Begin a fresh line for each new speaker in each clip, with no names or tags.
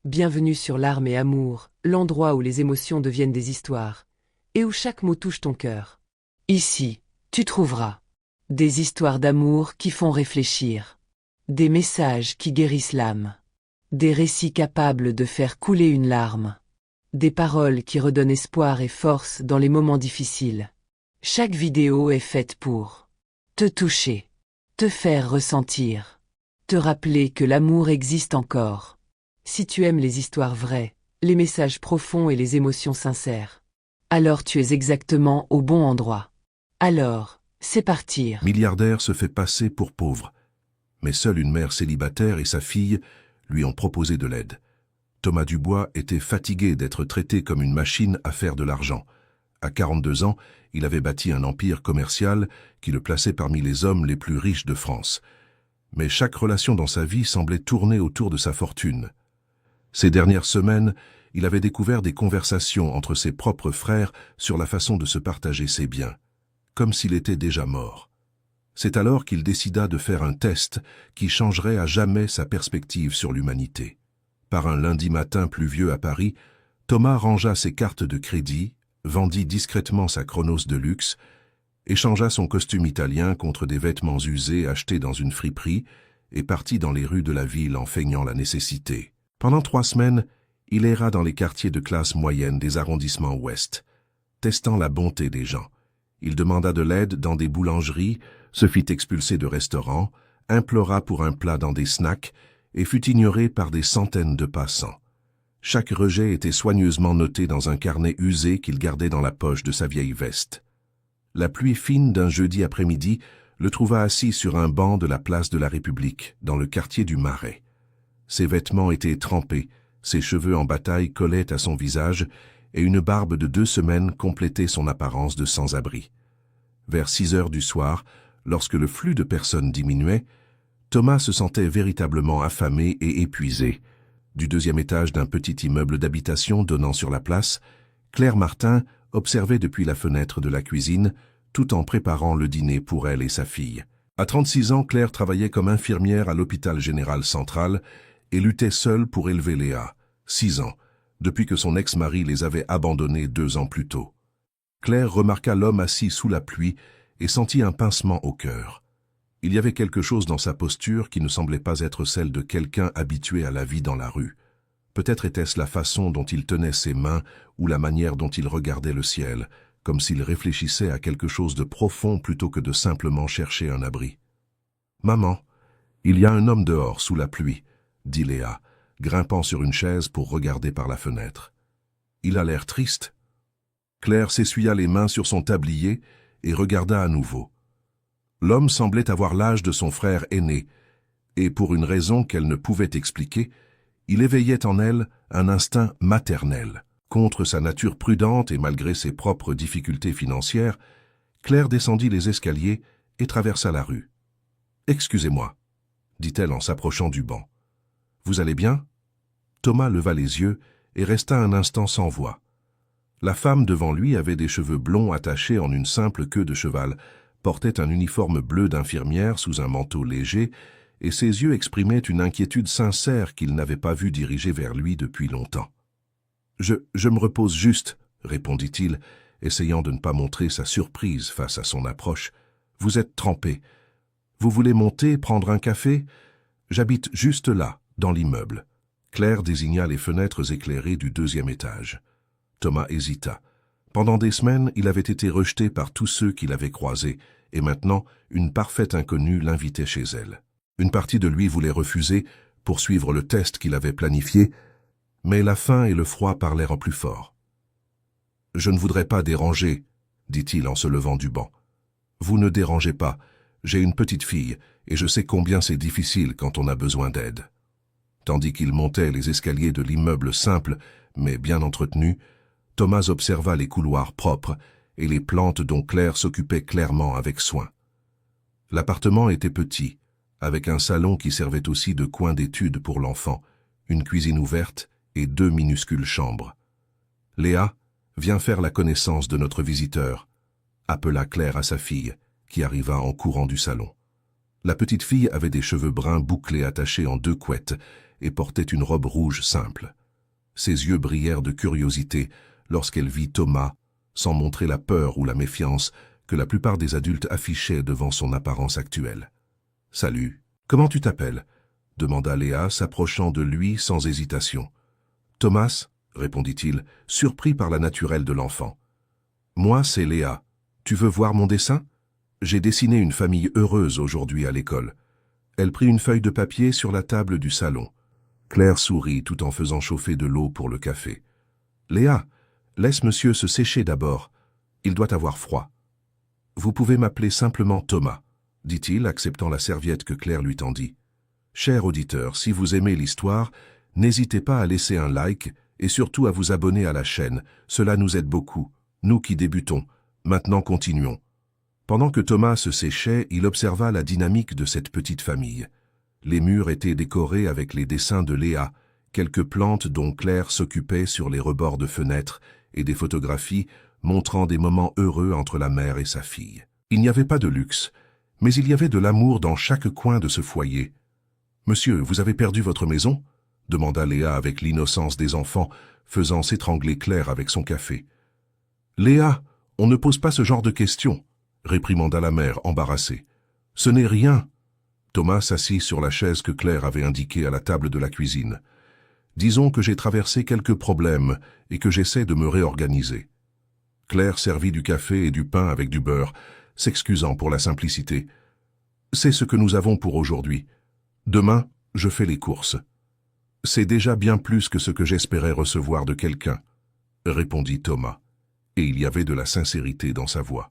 Bienvenue sur Larmes et Amour, l'endroit où les émotions deviennent des histoires, et où chaque mot touche ton cœur. Ici, tu trouveras des histoires d'amour qui font réfléchir, des messages qui guérissent l'âme, des récits capables de faire couler une larme, des paroles qui redonnent espoir et force dans les moments difficiles. Chaque vidéo est faite pour te toucher, te faire ressentir, te rappeler que l'amour existe encore. Si tu aimes les histoires vraies, les messages profonds et les émotions sincères, alors tu es exactement au bon endroit. Alors, c'est partir.
Milliardaire se fait passer pour pauvre, mais seule une mère célibataire et sa fille lui ont proposé de l'aide. Thomas Dubois était fatigué d'être traité comme une machine à faire de l'argent. À 42 ans, il avait bâti un empire commercial qui le plaçait parmi les hommes les plus riches de France. Mais chaque relation dans sa vie semblait tourner autour de sa fortune. Ces dernières semaines, il avait découvert des conversations entre ses propres frères sur la façon de se partager ses biens, comme s'il était déjà mort. C'est alors qu'il décida de faire un test qui changerait à jamais sa perspective sur l'humanité. Par un lundi matin pluvieux à Paris, Thomas rangea ses cartes de crédit, vendit discrètement sa Chronos de luxe, échangea son costume italien contre des vêtements usés achetés dans une friperie et partit dans les rues de la ville en feignant la nécessité. Pendant 3 semaines, il erra dans les quartiers de classe moyenne des arrondissements ouest, testant la bonté des gens. Il demanda de l'aide dans des boulangeries, se fit expulser de restaurants, implora pour un plat dans des snacks et fut ignoré par des centaines de passants. Chaque rejet était soigneusement noté dans un carnet usé qu'il gardait dans la poche de sa vieille veste. La pluie fine d'un jeudi après-midi le trouva assis sur un banc de la place de la République, dans le quartier du Marais. Ses vêtements étaient trempés, ses cheveux en bataille collaient à son visage et une barbe de 2 semaines complétait son apparence de sans-abri. Vers 6 heures du soir, lorsque le flux de personnes diminuait, Thomas se sentait véritablement affamé et épuisé. Du 2e étage d'un petit immeuble d'habitation donnant sur la place, Claire Martin observait depuis la fenêtre de la cuisine, tout en préparant le dîner pour elle et sa fille. À 36 ans, Claire travaillait comme infirmière à l'hôpital général central et luttait seule pour élever Léa, 6 ans, depuis que son ex-mari les avait abandonnés 2 ans plus tôt. Claire remarqua l'homme assis sous la pluie et sentit un pincement au cœur. Il y avait quelque chose dans sa posture qui ne semblait pas être celle de quelqu'un habitué à la vie dans la rue. Peut-être était-ce la façon dont il tenait ses mains ou la manière dont il regardait le ciel, comme s'il réfléchissait à quelque chose de profond plutôt que de simplement chercher un abri. « Maman, il y a un homme dehors sous la pluie, » dit Léa, grimpant sur une chaise pour regarder par la fenêtre. « Il a l'air triste. » Claire s'essuya les mains sur son tablier et regarda à nouveau. L'homme semblait avoir l'âge de son frère aîné, et pour une raison qu'elle ne pouvait expliquer, il éveillait en elle un instinct maternel. Contre sa nature prudente et malgré ses propres difficultés financières, Claire descendit les escaliers et traversa la rue. « Excusez-moi, » dit-elle en s'approchant du banc. « Vous allez bien ?» Thomas leva les yeux et resta un instant sans voix. La femme devant lui avait des cheveux blonds attachés en une simple queue de cheval, portait un uniforme bleu d'infirmière sous un manteau léger, et ses yeux exprimaient une inquiétude sincère qu'il n'avait pas vue diriger vers lui depuis longtemps. « Je me repose juste, » répondit-il, essayant de ne pas montrer sa surprise face à son approche. « Vous êtes trempé. Vous voulez monter, prendre un café? J'habite juste là, dans l'immeuble. » Claire désigna les fenêtres éclairées du 2e étage. Thomas hésita. Pendant des semaines, il avait été rejeté par tous ceux qu'il avait croisés, et maintenant, une parfaite inconnue l'invitait chez elle. Une partie de lui voulait refuser, pour suivre le test qu'il avait planifié, mais la faim et le froid parlèrent plus fort. « Je ne voudrais pas déranger, » dit-il en se levant du banc. « Vous ne dérangez pas, j'ai une petite fille, et je sais combien c'est difficile quand on a besoin d'aide. » Tandis qu'il montait les escaliers de l'immeuble simple, mais bien entretenu, Thomas observa les couloirs propres et les plantes dont Claire s'occupait clairement avec soin. L'appartement était petit, avec un salon qui servait aussi de coin d'étude pour l'enfant, une cuisine ouverte et 2 minuscules chambres. « Léa, viens faire la connaissance de notre visiteur », appela Claire à sa fille, qui arriva en courant du salon. La petite fille avait des cheveux bruns bouclés attachés en 2 couettes, et portait une robe rouge simple. Ses yeux brillèrent de curiosité lorsqu'elle vit Thomas, sans montrer la peur ou la méfiance que la plupart des adultes affichaient devant son apparence actuelle. « Salut, comment tu t'appelles » demanda Léa, s'approchant de lui sans hésitation. « Thomas » répondit-il, surpris par la naturelle de l'enfant. « Moi, c'est Léa. Tu veux voir mon dessin ? J'ai dessiné une famille heureuse aujourd'hui à l'école. » Elle prit une feuille de papier sur la table du salon. Claire sourit tout en faisant chauffer de l'eau pour le café. « Léa, laisse monsieur se sécher d'abord. Il doit avoir froid. »« Vous pouvez m'appeler simplement Thomas, » dit-il, acceptant la serviette que Claire lui tendit. « Cher auditeur, si vous aimez l'histoire, n'hésitez pas à laisser un like et surtout à vous abonner à la chaîne. Cela nous aide beaucoup, nous qui débutons. Maintenant continuons. » Pendant que Thomas se séchait, il observa la dynamique de cette petite famille. Les murs étaient décorés avec les dessins de Léa, quelques plantes dont Claire s'occupait sur les rebords de fenêtres et des photographies montrant des moments heureux entre la mère et sa fille. Il n'y avait pas de luxe, mais il y avait de l'amour dans chaque coin de ce foyer. « Monsieur, vous avez perdu votre maison ?» demanda Léa avec l'innocence des enfants, faisant s'étrangler Claire avec son café. « Léa, on ne pose pas ce genre de questions !» réprimanda la mère, embarrassée. « Ce n'est rien !» Thomas s'assit sur la chaise que Claire avait indiquée à la table de la cuisine. « Disons que j'ai traversé quelques problèmes et que j'essaie de me réorganiser. » Claire servit du café et du pain avec du beurre, s'excusant pour la simplicité. « C'est ce que nous avons pour aujourd'hui. Demain, je fais les courses. »« C'est déjà bien plus que ce que j'espérais recevoir de quelqu'un, » répondit Thomas, et il y avait de la sincérité dans sa voix.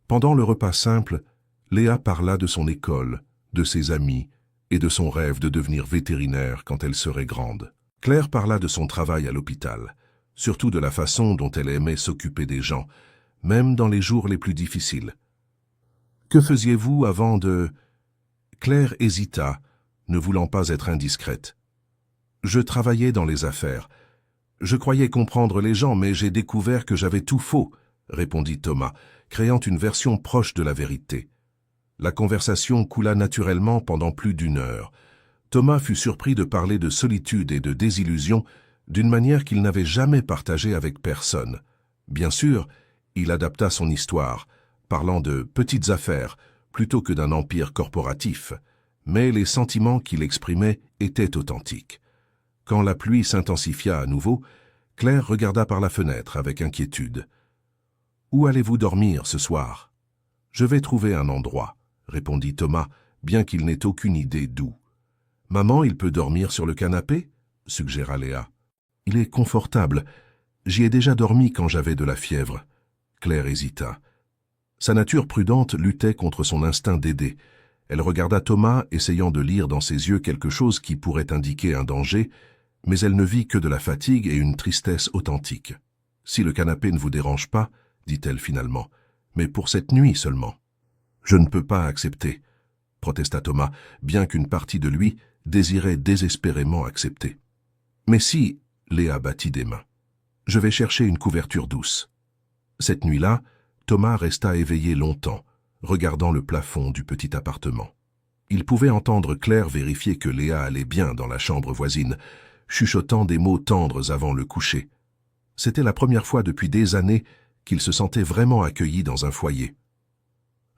Pendant le repas simple, Léa parla de son école, de ses amis et de son rêve de devenir vétérinaire quand elle serait grande. Claire parla de son travail à l'hôpital, surtout de la façon dont elle aimait s'occuper des gens, même dans les jours les plus difficiles. « Que faisiez-vous avant de… » Claire hésita, ne voulant pas être indiscrète. « Je travaillais dans les affaires. Je croyais comprendre les gens, mais j'ai découvert que j'avais tout faux, » répondit Thomas, créant une version proche de la vérité. La conversation coula naturellement pendant plus d'1 heure. Thomas fut surpris de parler de solitude et de désillusion d'une manière qu'il n'avait jamais partagée avec personne. Bien sûr, il adapta son histoire, parlant de petites affaires plutôt que d'un empire corporatif, mais les sentiments qu'il exprimait étaient authentiques. Quand la pluie s'intensifia à nouveau, Claire regarda par la fenêtre avec inquiétude. « Où allez-vous dormir ce soir ?»« Je vais trouver un endroit, » répondit Thomas, bien qu'il n'ait aucune idée d'où. « Maman, il peut dormir sur le canapé ?» suggéra Léa. « Il est confortable. J'y ai déjà dormi quand j'avais de la fièvre. » Claire hésita. Sa nature prudente luttait contre son instinct d'aider. Elle regarda Thomas, essayant de lire dans ses yeux quelque chose qui pourrait indiquer un danger, mais elle ne vit que de la fatigue et une tristesse authentique. « Si le canapé ne vous dérange pas, » dit-elle finalement, « mais pour cette nuit seulement. »« Je ne peux pas accepter, » protesta Thomas, bien qu'une partie de lui désirait désespérément accepter. « Mais si, » Léa battit des mains, « je vais chercher une couverture douce. » Cette nuit-là, Thomas resta éveillé longtemps, regardant le plafond du petit appartement. Il pouvait entendre Claire vérifier que Léa allait bien dans la chambre voisine, chuchotant des mots tendres avant le coucher. C'était la première fois depuis des années qu'il se sentait vraiment accueilli dans un foyer.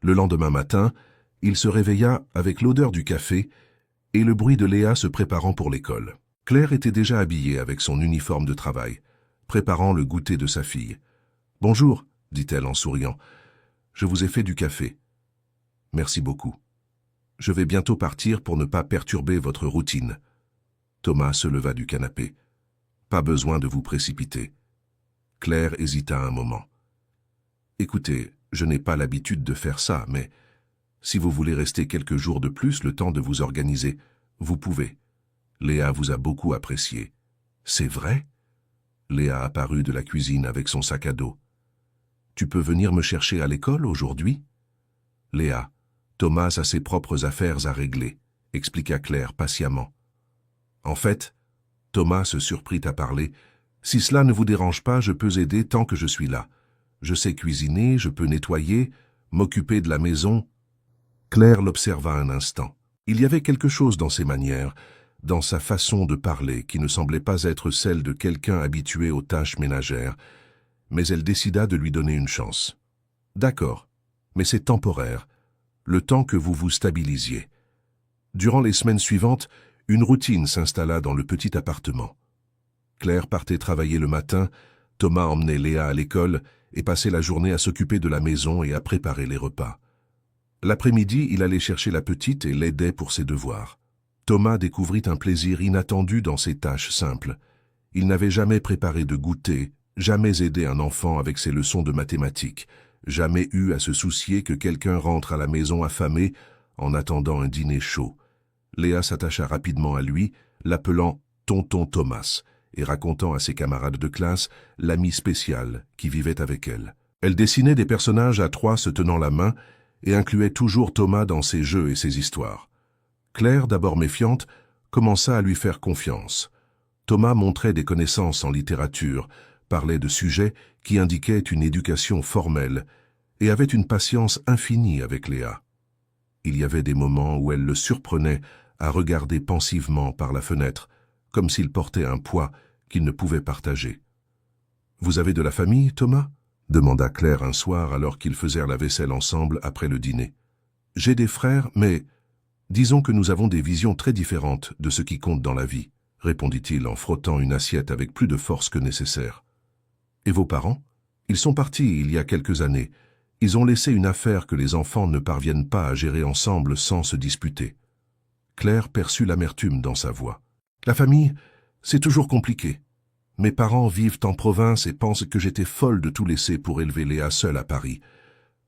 Le lendemain matin, il se réveilla avec l'odeur du café et le bruit de Léa se préparant pour l'école. Claire était déjà habillée avec son uniforme de travail, préparant le goûter de sa fille. « Bonjour, » dit-elle en souriant. « Je vous ai fait du café. »« Merci beaucoup. Je vais bientôt partir pour ne pas perturber votre routine. » Thomas se leva du canapé. « Pas besoin de vous précipiter. » Claire hésita un moment. « Écoutez, je n'ai pas l'habitude de faire ça, mais si vous voulez rester quelques jours de plus le temps de vous organiser, vous pouvez. Léa vous a beaucoup apprécié. »« C'est vrai ?» Léa apparut de la cuisine avec son sac à dos. « Tu peux venir me chercher à l'école aujourd'hui ?»« Léa, Thomas a ses propres affaires à régler, » expliqua Claire patiemment. En fait, Thomas se surprit à parler. « Si cela ne vous dérange pas, je peux aider tant que je suis là. Je sais cuisiner, je peux nettoyer, m'occuper de la maison. » Claire l'observa un instant. Il y avait quelque chose dans ses manières, dans sa façon de parler qui ne semblait pas être celle de quelqu'un habitué aux tâches ménagères, mais elle décida de lui donner une chance. « D'accord, mais c'est temporaire, le temps que vous vous stabilisiez. » Durant les semaines suivantes, une routine s'installa dans le petit appartement. Claire partait travailler le matin, Thomas emmenait Léa à l'école et passait la journée à s'occuper de la maison et à préparer les repas. L'après-midi, il allait chercher la petite et l'aidait pour ses devoirs. Thomas découvrit un plaisir inattendu dans ces tâches simples. Il n'avait jamais préparé de goûter, jamais aidé un enfant avec ses leçons de mathématiques, jamais eu à se soucier que quelqu'un rentre à la maison affamé en attendant un dîner chaud. Léa s'attacha rapidement à lui, l'appelant « Tonton Thomas » et racontant à ses camarades de classe l'ami spécial qui vivait avec elle. Elle dessinait des personnages à trois se tenant la main et incluait toujours Thomas dans ses jeux et ses histoires. Claire, d'abord méfiante, commença à lui faire confiance. Thomas montrait des connaissances en littérature, parlait de sujets qui indiquaient une éducation formelle et avait une patience infinie avec Léa. Il y avait des moments où elle le surprenait à regarder pensivement par la fenêtre, comme s'il portait un poids qu'il ne pouvait partager. « Vous avez de la famille, Thomas ?» demanda Claire un soir alors qu'ils faisèrent la vaisselle ensemble après le dîner. « J'ai des frères, mais disons que nous avons des visions très différentes de ce qui compte dans la vie, » répondit-il en frottant une assiette avec plus de force que nécessaire. « Et vos parents ? Ils sont partis il y a quelques années. Ils ont laissé une affaire que les enfants ne parviennent pas à gérer ensemble sans se disputer. » Claire perçut l'amertume dans sa voix. « La famille, c'est toujours compliqué. Mes parents vivent en province et pensent que j'étais folle de tout laisser pour élever Léa seule à Paris.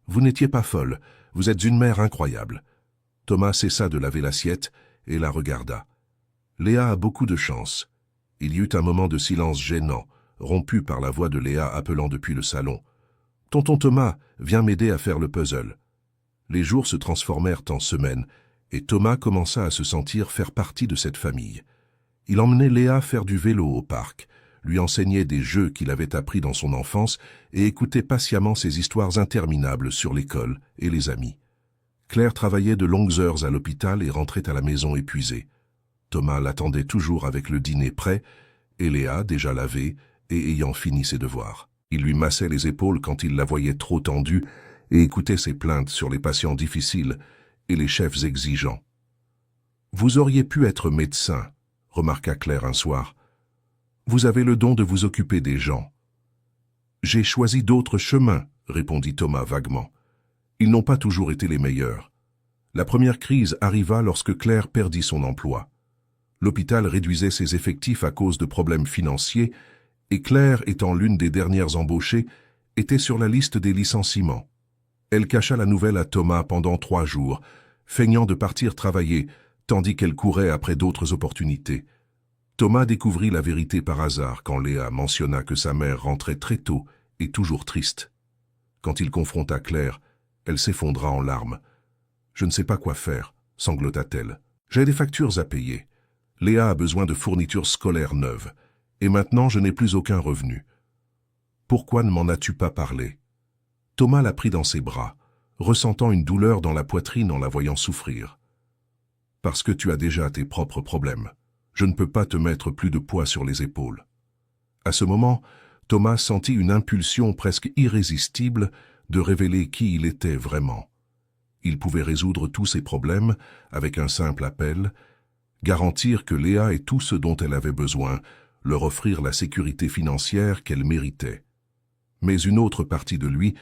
Vous n'étiez pas folle, vous êtes une mère incroyable. » Thomas cessa de laver l'assiette et la regarda. « Léa a beaucoup de chance. » Il y eut un moment de silence gênant, rompu par la voix de Léa appelant depuis le salon. « Tonton Thomas, viens m'aider à faire le puzzle. » Les jours se transformèrent en semaines, et Thomas commença à se sentir faire partie de cette famille. Il emmenait Léa faire du vélo au parc, lui enseignait des jeux qu'il avait appris dans son enfance et écoutait patiemment ses histoires interminables sur l'école et les amis. Claire travaillait de longues heures à l'hôpital et rentrait à la maison épuisée. Thomas l'attendait toujours avec le dîner prêt, et Léa, déjà lavée et ayant fini ses devoirs. Il lui massait les épaules quand il la voyait trop tendue et écoutait ses plaintes sur les patients difficiles et les chefs exigeants. « Vous auriez pu être médecin, » remarqua Claire un soir. « Vous avez le don de vous occuper des gens. »« J'ai choisi d'autres chemins, » répondit Thomas vaguement. « Ils n'ont pas toujours été les meilleurs. La première crise arriva lorsque Claire perdit son emploi. L'hôpital réduisait ses effectifs à cause de problèmes financiers et Claire, étant l'une des dernières embauchées, était sur la liste des licenciements. Elle cacha la nouvelle à Thomas pendant 3 jours, feignant de partir travailler, tandis qu'elle courait après d'autres opportunités. Thomas découvrit la vérité par hasard quand Léa mentionna que sa mère rentrait très tôt et toujours triste. Quand il confronta Claire, elle s'effondra en larmes. « Je ne sais pas quoi faire, » sanglota-t-elle. « J'ai des factures à payer. Léa a besoin de fournitures scolaires neuves, et maintenant je n'ai plus aucun revenu. Pourquoi ne m'en as-tu pas parlé ?» Thomas la prit dans ses bras, ressentant une douleur dans la poitrine en la voyant souffrir. « Parce que tu as déjà tes propres problèmes. Je ne peux pas te mettre plus de poids sur les épaules. » À ce moment, Thomas sentit une impulsion presque irrésistible de révéler qui il était vraiment. Il pouvait résoudre tous ses problèmes avec un simple appel, garantir que Léa ait tout ce dont elle avait besoin, leur offrir la sécurité financière qu'elle méritait. Mais une autre partie de lui,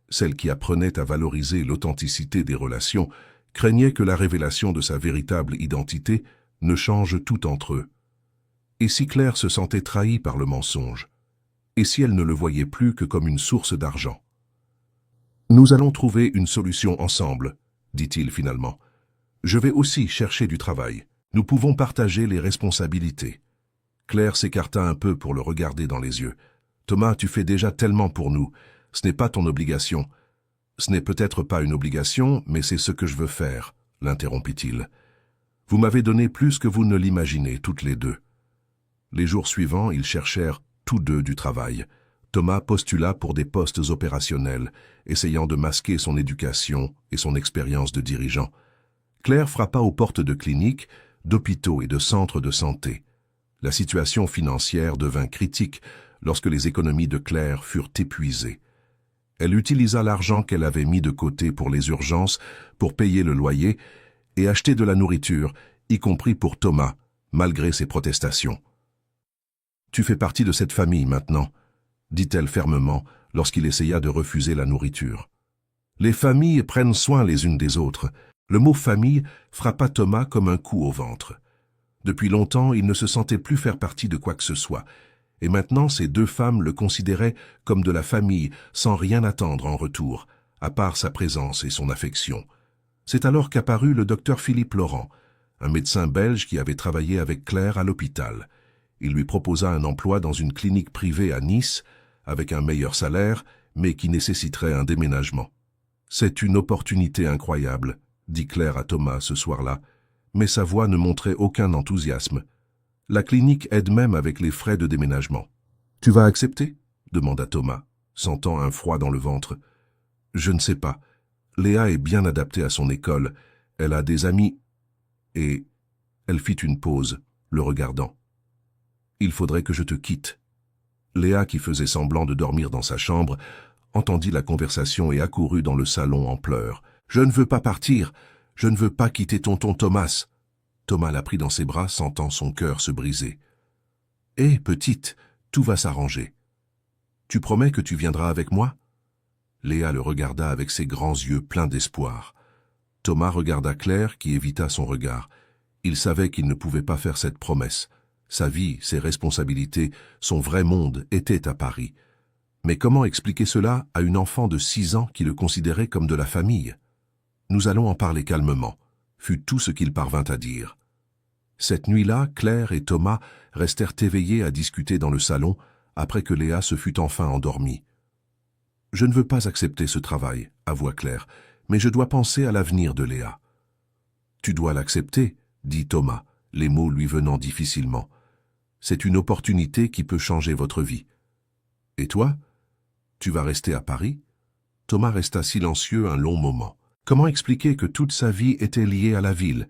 celle qui apprenait à valoriser l'authenticité des relations, craignait que la révélation de sa véritable identité ne change tout entre eux. Et si Claire se sentait trahie par le mensonge? Et si elle ne le voyait plus que comme une source d'argent? « Nous allons trouver une solution ensemble, » dit-il finalement. « Je vais aussi chercher du travail. Nous pouvons partager les responsabilités. » Claire s'écarta un peu pour le regarder dans les yeux. « Thomas, tu fais déjà tellement pour nous. Ce n'est pas ton obligation. »« Ce n'est peut-être pas une obligation, mais c'est ce que je veux faire, » l'interrompit-il. « Vous m'avez donné plus que vous ne l'imaginez, toutes les deux. » Les jours suivants, ils cherchèrent tous deux du travail. Thomas postula pour des postes opérationnels, essayant de masquer son éducation et son expérience de dirigeant. Claire frappa aux portes de cliniques, d'hôpitaux et de centres de santé. La situation financière devint critique lorsque les économies de Claire furent épuisées. Elle utilisa l'argent qu'elle avait mis de côté pour les urgences, pour payer le loyer et acheter de la nourriture, y compris pour Thomas, malgré ses protestations. « Tu fais partie de cette famille maintenant », dit-elle fermement lorsqu'il essaya de refuser la nourriture. Les familles prennent soin les unes des autres. Le mot « famille » frappa Thomas comme un coup au ventre. Depuis longtemps, il ne se sentait plus faire partie de quoi que ce soit, et maintenant ces deux femmes le considéraient comme de la famille sans rien attendre en retour, à part sa présence et son affection. C'est alors qu'apparut le docteur Philippe Laurent, un médecin belge qui avait travaillé avec Claire à l'hôpital. Il lui proposa un emploi dans une clinique privée à Nice, avec un meilleur salaire, mais qui nécessiterait un déménagement. « C'est une opportunité incroyable », dit Claire à Thomas ce soir-là, mais sa voix ne montrait aucun enthousiasme. La clinique aide même avec les frais de déménagement. « Tu vas accepter ?» demanda Thomas, sentant un froid dans le ventre. « Je ne sais pas. Léa est bien adaptée à son école. Elle a des amis. » Et elle fit une pause, le regardant. « Il faudrait que je te quitte. » Léa, qui faisait semblant de dormir dans sa chambre, entendit la conversation et accourut dans le salon en pleurs. « Je ne veux pas partir. Je ne veux pas quitter tonton Thomas. » Thomas la prit dans ses bras, sentant son cœur se briser. « Hé, petite, tout va s'arranger. Tu promets que tu viendras avec moi ?» Léa le regarda avec ses grands yeux pleins d'espoir. Thomas regarda Claire, qui évita son regard. Il savait qu'il ne pouvait pas faire cette promesse. Sa vie, ses responsabilités, son vrai monde étaient à Paris. Mais comment expliquer cela à une enfant de 6 ans qui le considérait comme de la famille ? « Nous allons en parler calmement », fut tout ce qu'il parvint à dire. Cette nuit-là, Claire et Thomas restèrent éveillés à discuter dans le salon après que Léa se fut enfin endormie. « Je ne veux pas accepter ce travail, » avoua Claire, « mais je dois penser à l'avenir de Léa. »« Tu dois l'accepter, » dit Thomas, les mots lui venant difficilement. « C'est une opportunité qui peut changer votre vie. »« Et toi ? Tu vas rester à Paris ?» Thomas resta silencieux un long moment. Comment expliquer que toute sa vie était liée à la ville,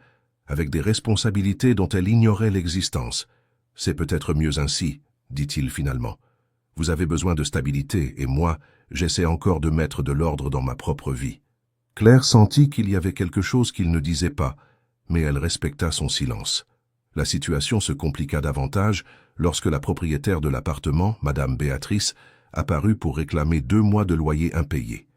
avec des responsabilités dont elle ignorait l'existence? « C'est peut-être mieux ainsi, » dit-il finalement. « Vous avez besoin de stabilité, et moi, j'essaie encore de mettre de l'ordre dans ma propre vie. » Claire sentit qu'il y avait quelque chose qu'il ne disait pas, mais elle respecta son silence. La situation se compliqua davantage lorsque la propriétaire de l'appartement, Madame Béatrice, apparut pour réclamer 2 mois de loyer impayés.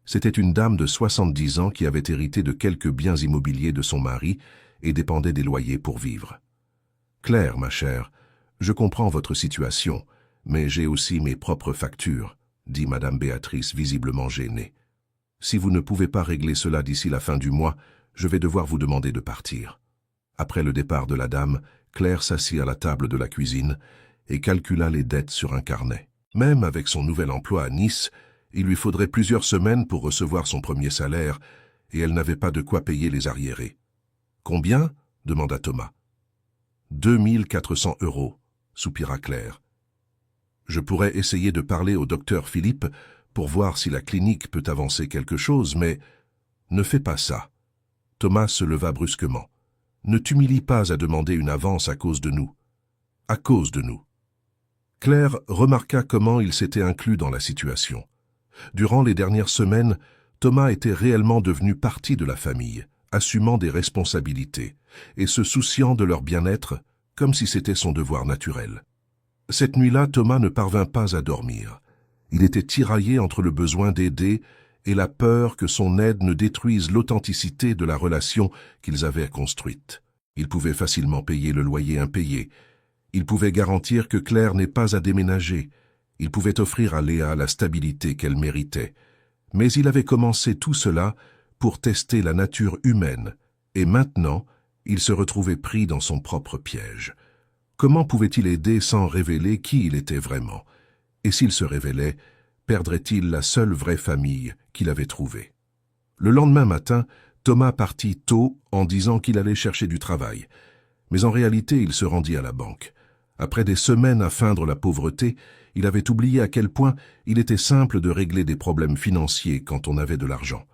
C'était une dame de 70 ans qui avait hérité de quelques biens immobiliers de son mari et dépendait des loyers pour vivre. « Claire, ma chère, je comprends votre situation, mais j'ai aussi mes propres factures, » dit Madame Béatrice visiblement gênée. « Si vous ne pouvez pas régler cela d'ici la fin du mois, je vais devoir vous demander de partir. » Après le départ de la dame, Claire s'assit à la table de la cuisine et calcula les dettes sur un carnet. Même avec son nouvel emploi à Nice, il lui faudrait plusieurs semaines pour recevoir son premier salaire, et elle n'avait pas de quoi payer les arriérés. « Combien ?» demanda Thomas. « 2400 €, soupira Claire. « Je pourrais essayer de parler au docteur Philippe pour voir si la clinique peut avancer quelque chose, mais ne fais pas ça. » Thomas se leva brusquement. « Ne t'humilie pas à demander une avance à cause de nous. » « À cause de nous. » Claire remarqua comment il s'était inclus dans la situation. Durant les dernières semaines, Thomas était réellement devenu partie de la famille, assumant des responsabilités et se souciant de leur bien-être comme si c'était son devoir naturel. Cette nuit-là, Thomas ne parvint pas à dormir. Il était tiraillé entre le besoin d'aider et la peur que son aide ne détruise l'authenticité de la relation qu'ils avaient construite. Il pouvait facilement payer le loyer impayé. Il pouvait garantir que Claire n'ait pas à déménager. Il pouvait offrir à Léa la stabilité qu'elle méritait. Mais il avait commencé tout cela pour tester la nature humaine, et maintenant, il se retrouvait pris dans son propre piège. Comment pouvait-il aider sans révéler qui il était vraiment? Et s'il se révélait, perdrait-il la seule vraie famille qu'il avait trouvée? Le lendemain matin, Thomas partit tôt en disant qu'il allait chercher du travail. Mais en réalité, il se rendit à la banque. Après des semaines à feindre la pauvreté, il avait oublié à quel point il était simple de régler des problèmes financiers quand on avait de l'argent.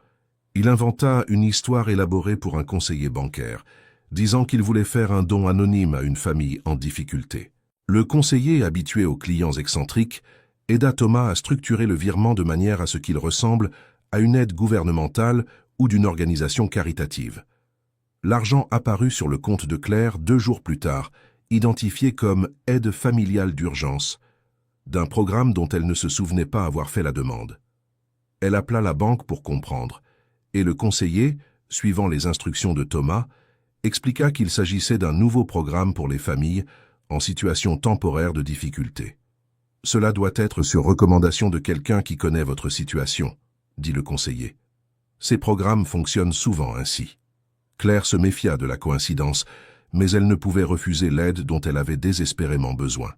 Il inventa une histoire élaborée pour un conseiller bancaire, disant qu'il voulait faire un don anonyme à une famille en difficulté. Le conseiller, habitué aux clients excentriques, aida Thomas à structurer le virement de manière à ce qu'il ressemble à une aide gouvernementale ou d'une organisation caritative. L'argent apparut sur le compte de Claire 2 jours plus tard, identifié comme « aide familiale d'urgence », d'un programme dont elle ne se souvenait pas avoir fait la demande. Elle appela la banque pour comprendre, et le conseiller, suivant les instructions de Thomas, expliqua qu'il s'agissait d'un nouveau programme pour les familles en situation temporaire de difficulté. « Cela doit être sur recommandation de quelqu'un qui connaît votre situation », dit le conseiller. Ces programmes fonctionnent souvent ainsi. Claire se méfia de la coïncidence, mais elle ne pouvait refuser l'aide dont elle avait désespérément besoin.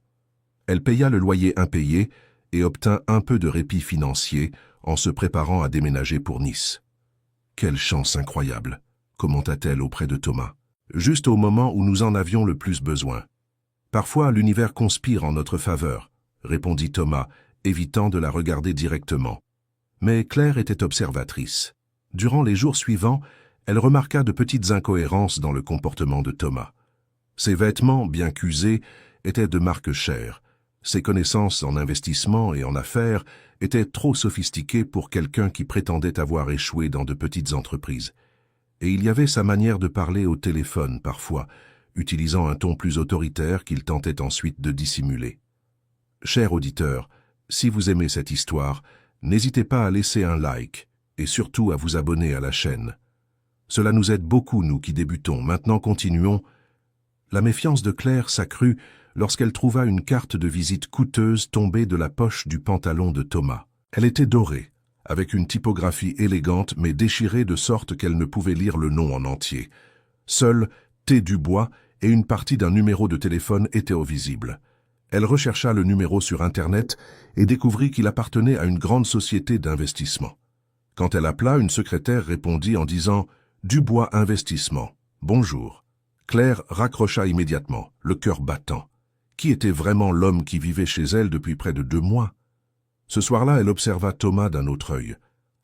Elle paya le loyer impayé et obtint un peu de répit financier en se préparant à déménager pour Nice. « Quelle chance incroyable !» commenta-t-elle auprès de Thomas. « Juste au moment où nous en avions le plus besoin. »« Parfois, l'univers conspire en notre faveur, » répondit Thomas, évitant de la regarder directement. Mais Claire était observatrice. Durant les jours suivants, elle remarqua de petites incohérences dans le comportement de Thomas. Ses vêtements, bien qu'usés, étaient de marque chère. Ses connaissances en investissement et en affaires étaient trop sophistiquées pour quelqu'un qui prétendait avoir échoué dans de petites entreprises. Et il y avait sa manière de parler au téléphone parfois, utilisant un ton plus autoritaire qu'il tentait ensuite de dissimuler. Cher auditeur, si vous aimez cette histoire, n'hésitez pas à laisser un like et surtout à vous abonner à la chaîne. Cela nous aide beaucoup, nous qui débutons. Maintenant, continuons. La méfiance de Claire s'accrut lorsqu'elle trouva une carte de visite coûteuse tombée de la poche du pantalon de Thomas. Elle était dorée, avec une typographie élégante mais déchirée de sorte qu'elle ne pouvait lire le nom en entier. Seul T. Dubois et une partie d'un numéro de téléphone étaient visibles. Elle rechercha le numéro sur Internet et découvrit qu'il appartenait à une grande société d'investissement. Quand elle appela, une secrétaire répondit en disant « Dubois Investissement, bonjour ». Claire raccrocha immédiatement, le cœur battant. Qui était vraiment l'homme qui vivait chez elle depuis près de 2 mois? Ce soir-là, elle observa Thomas d'un autre œil.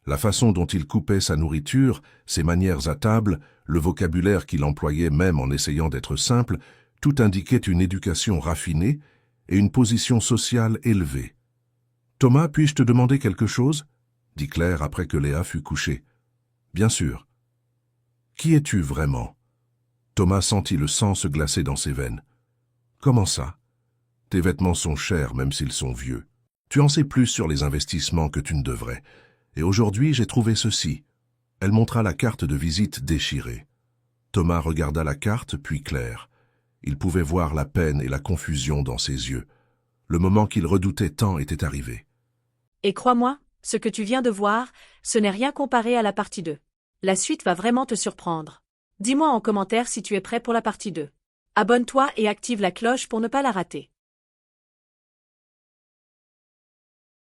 La façon dont il coupait sa nourriture, ses manières à table, le vocabulaire qu'il employait même en essayant d'être simple, tout indiquait une éducation raffinée et une position sociale élevée. « Thomas, puis-je te demander quelque chose ?» dit Claire après que Léa fut couchée. « Bien sûr. »« Qui es-tu vraiment ?» Thomas sentit le sang se glacer dans ses veines. « Comment ça? Tes vêtements sont chers même s'ils sont vieux. Tu en sais plus sur les investissements que tu ne devrais. Et aujourd'hui, j'ai trouvé ceci. » Elle montra la carte de visite déchirée. Thomas regarda la carte, puis Claire. Il pouvait voir la peine et la confusion dans ses yeux. Le moment qu'il redoutait tant était arrivé.
Et crois-moi, ce que tu viens de voir, ce n'est rien comparé à la partie 2. La suite va vraiment te surprendre. Dis-moi en commentaire si tu es prêt pour la partie 2. Abonne-toi et active la cloche pour ne pas la rater.